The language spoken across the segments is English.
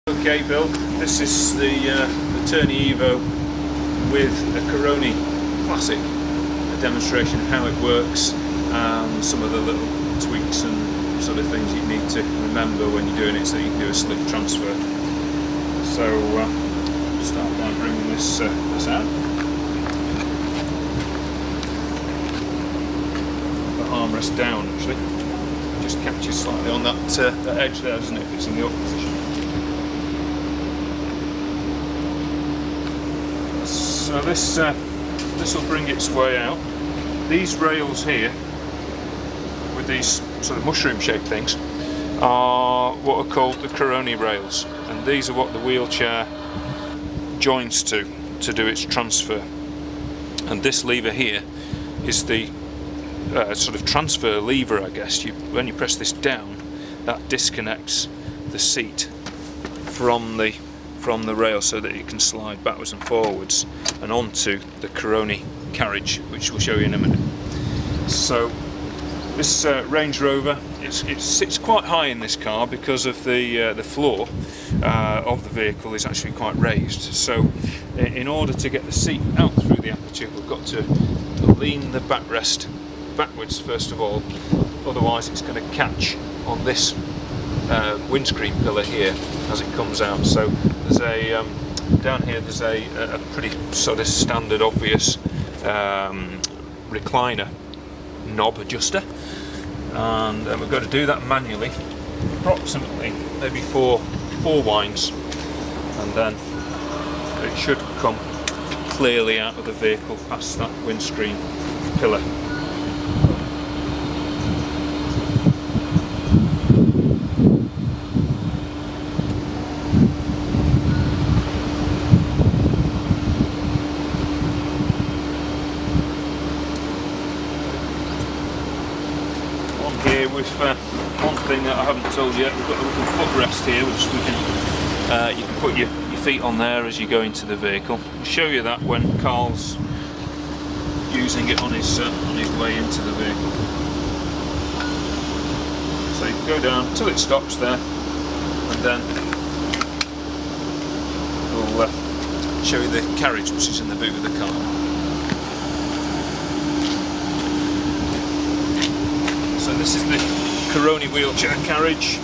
Okay Bill, this is the Turny Evo with a Carony Classic, a demonstration of how it works and some of the little tweaks and sort of things you need to remember when you're doing it so you can do a slick transfer. So start by bringing this out. The armrest down actually, just catches slightly on that edge there, doesn't it, if it's in the up position. So this will bring its way out. These rails here, with these sort of mushroom shaped things, are what are called the Carony rails, and these are what the wheelchair joins to do its transfer. And this lever here is the sort of transfer lever, I guess. When you press this down, that disconnects the seat from the rail so that it can slide backwards and forwards and onto the Carony carriage, which we'll show you in a minute. So this Range Rover, it sits quite high in this car because of the floor of the vehicle is actually quite raised. So in order to get the seat out through the aperture, we've got to lean the backrest backwards first of all, otherwise it's going to catch on this windscreen pillar here as it comes out. So there's a down here there's a pretty sort of standard obvious recliner knob adjuster, and we're going to do that manually, approximately maybe four winds, and then it should come clearly out of the vehicle past that windscreen pillar. Here with one thing that I haven't told you yet, we've got a little footrest here which we can you can put your feet on there as you go into the vehicle. I'll show you that when Carl's using it on his way into the vehicle. So you go down till it stops there, and then we'll show you the carriage which is in the boot of the car. So this is the Carony wheelchair carriage.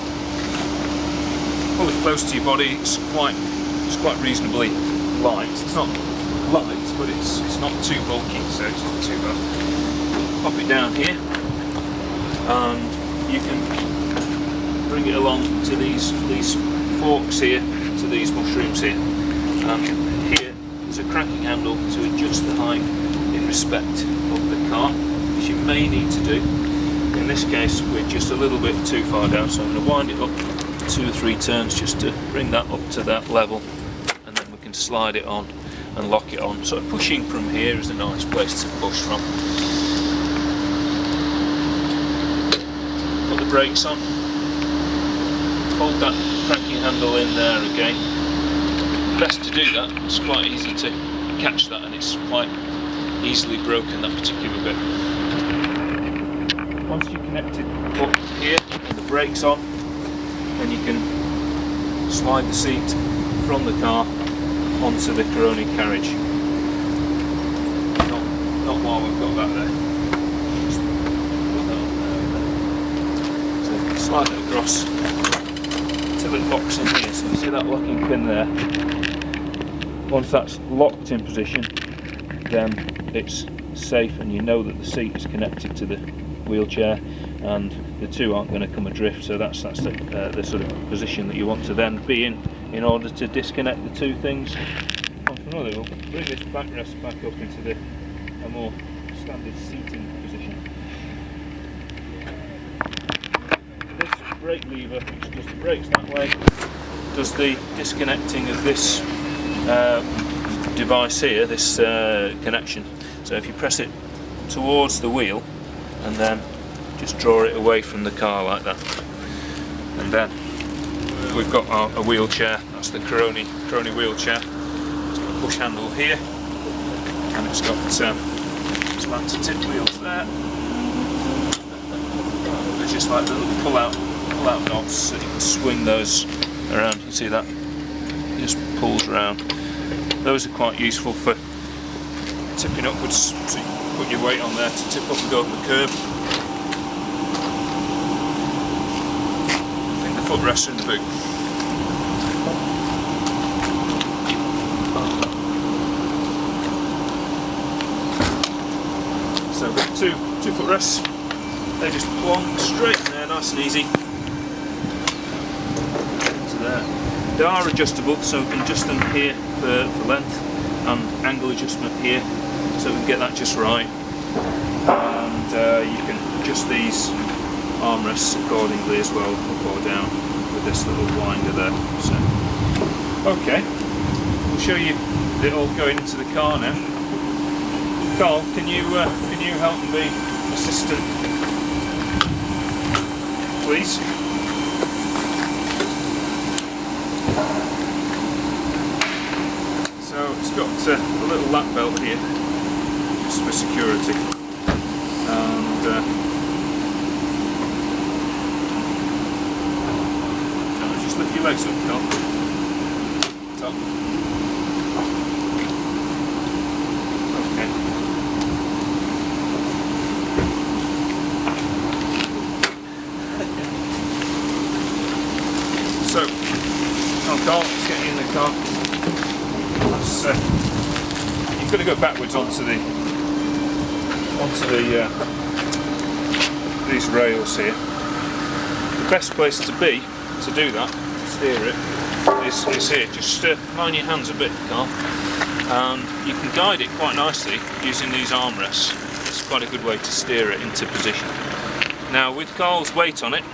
Pull it close to your body. It's quite reasonably light. It's not light, but it's not too bulky, so it's not too bad. Pop it down here, and you can bring it along to these forks here, to these mushrooms here. And here there's a cranking handle to adjust the height in respect of the car, which you may need to do. In this case we're just a little bit too far down, so I'm going to wind it up 2 or 3 turns just to bring that up to that level, and then we can slide it on and lock it on. So pushing from here is a nice place to push from. Put the brakes on, hold that cranking handle in there again. Best to do that, it's quite easy to catch that, and it's quite easily broken, that particular bit. Once you're connected up here and the brakes on, then you can slide the seat from the car onto the Carony carriage. Not while we've got that there. Just put that on there. So slide it across till it locks in here. So you see that locking pin there. Once that's locked in position, then it's safe, and you know that the seat is connected to the wheelchair and the two aren't going to come adrift. So that's the sort of position that you want to then be in order to disconnect the two things one from another. We'll bring this backrest back up into a more standard seating position. This brake lever, which does the brakes that way, does the disconnecting of this device here, this connection. So if you press it towards the wheel and then just draw it away from the car like that, and then we've got a wheelchair. That's the Carony wheelchair. It's got a push handle here, and it's got slanted tip wheels there. They're just like the little pull out knobs, so you can swing those around. You see that pulls around. Those are quite useful for tipping upwards, so you can put your weight on there to tip up and go up the curb. I think the footrests are in the boot. So I've got two footrests. They just plonk straight in there, nice and easy. To there. They are adjustable, so we can adjust them here for length, and angle adjustment here, so we can get that just right. And you can adjust these armrests accordingly as well, up or down, with this little winder there. So, okay, we'll show you it all going into the car now. Carl, can you help me be assistant, please? So it's got a little lap belt here, just for security, and just lift your legs up, Carl. Top. Okay. So, Carl, let's get you in the car. You've got to go backwards onto these rails here. The best place to be to do that, to steer it, is here. Just line your hands a bit, Carl, and you can guide it quite nicely using these armrests. It's quite a good way to steer it into position. Now, with Carl's weight on it,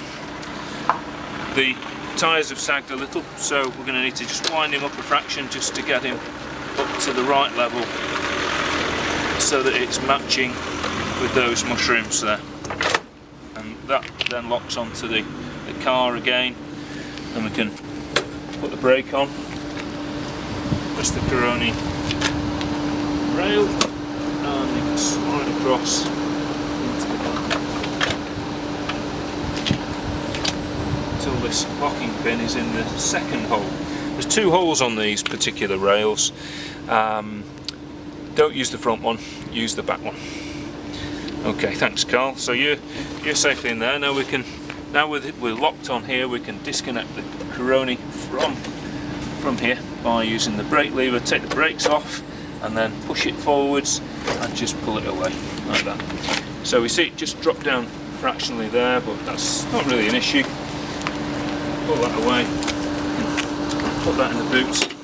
the tyres have sagged a little, so we're going to need to just wind him up a fraction just to get him up to the right level, so that it's matching with those mushrooms there. And that then locks onto the car again, and we can put the brake on, press the Carony rail, and you can slide across into the car until this locking pin is in the second hole. There's two holes on these particular rails. Don't use the front one, use the back one. Okay, thanks Carl. So you're safely in there. Now we're locked on here, we can disconnect the Carony from here by using the brake lever, take the brakes off, and then push it forwards and just pull it away like that. So we see it just drop down fractionally there, but that's not really an issue. Pull that away, put that in the boot.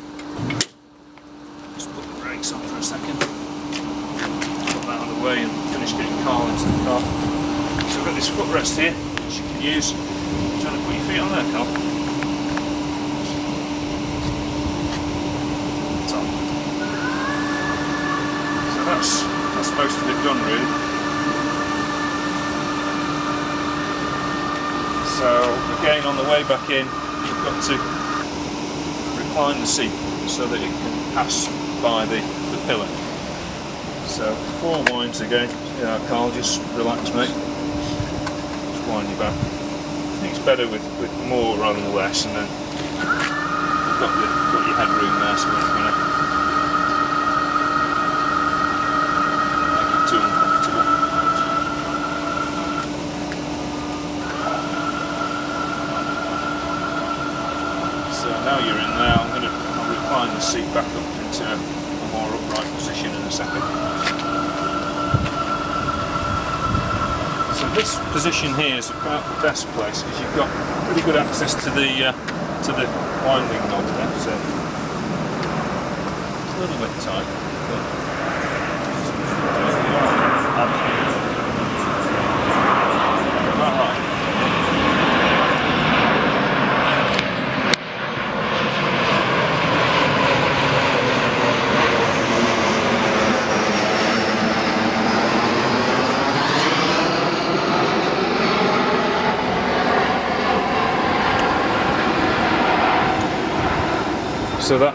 Just put the brakes on for a second. Put that out of the way and finish getting Carl into the car. So I've got this footrest here, which you can use. Trying to put your feet on there, Carl. Top. So that's most of it done, really. So again, on the way back in, you've got to recline the seat so that it can pass by the pillar. So 4 winds again. Yeah, Carl, just relax, mate. Just wind you back. I think it's better with more rather than less, and then you've got your headroom there, so we're not going to make it too uncomfortable. So now you're in there, I'll recline the seat back up into a more upright position in a second. So this position here is about the best place because you've got pretty good access to the winding knob there. So it's a little bit tight, but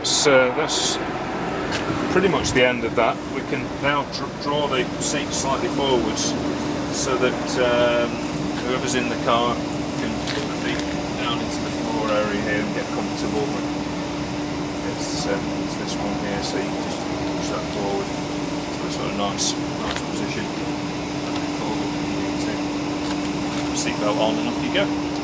so that's pretty much the end of that. We can now draw the seat slightly forwards so that whoever's in the car can put the feet down into the floor area here and get comfortable. It's it's this one here, so you can just push that forward to a sort of nice position. Seatbelt on and off you go.